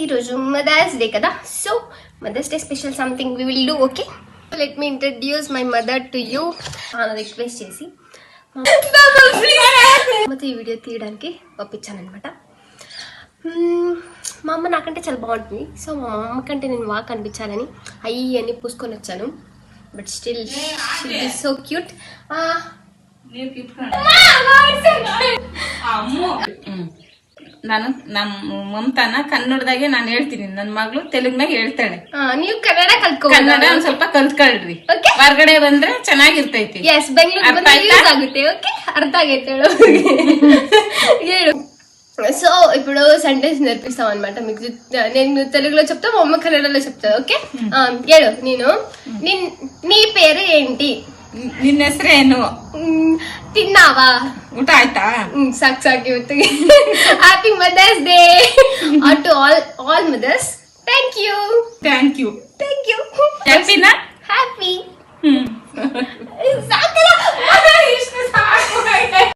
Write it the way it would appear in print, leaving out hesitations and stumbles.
ఈరోజు mother's day కదా, so mother's day special something we will do. Okay, let me introduce my mother to you. Request చేసి అమ్మతో ఈ video తీయడానికి పంపించాను అనమాట. మా అమ్మ నాకంటే చాలా బాగుంటుంది, సో మా అమ్మ కంటే నేను బాగా కనిపించాలని అయ్యి పూసుకొని వచ్చాను. But still so cute. ನಾನು ಮಮತಾನ ಕನ್ನಡದಾಗೆ ನಾನು ಹೇಳ್ತೀನಿ, ನನ್ನ ಮಗಳು ತೆಲುಗ್ನಾಗ ಹೇಳ್ತಾಳೆ. ನೀವು ಕನ್ನಡ ಕಲ್ತ್ಕೊ, ಕನ್ನಡ ಒಂದ್ ಸ್ವಲ್ಪ ಕಲ್ತ್ಕೊಳ್ರಿ, ಹೊರಗಡೆ ಬಂದ್ರೆ ಚೆನ್ನಾಗಿರ್ತೈತಿ. ಎಸ್, ಬೆಂಗಳೂರು ಆಗುತ್ತೆ. ಓಕೆ, ಅರ್ಥ ಆಗೈತೆ ಹೇಳು. సో ఇప్పుడు సెంటెన్స్ నేర్పిస్తాం అనమాట మీకు. నేను తెలుగులో చెప్తా, మా అమ్మ కన్నడలో చెప్తా. ఓకే, ಹೇಳು. నీ పేరు ఏంటి? ನಿನ್ನ ಹೆಸರೇನು? తిన్నావా? ಊಟ ಆಯ್ತಾ? ಸಾಕು ಇವತ್ತು. Happy mother's day to all mothers. Thank you. Thank you. Thank you. ಹ್ಯಾಪಿನಾ?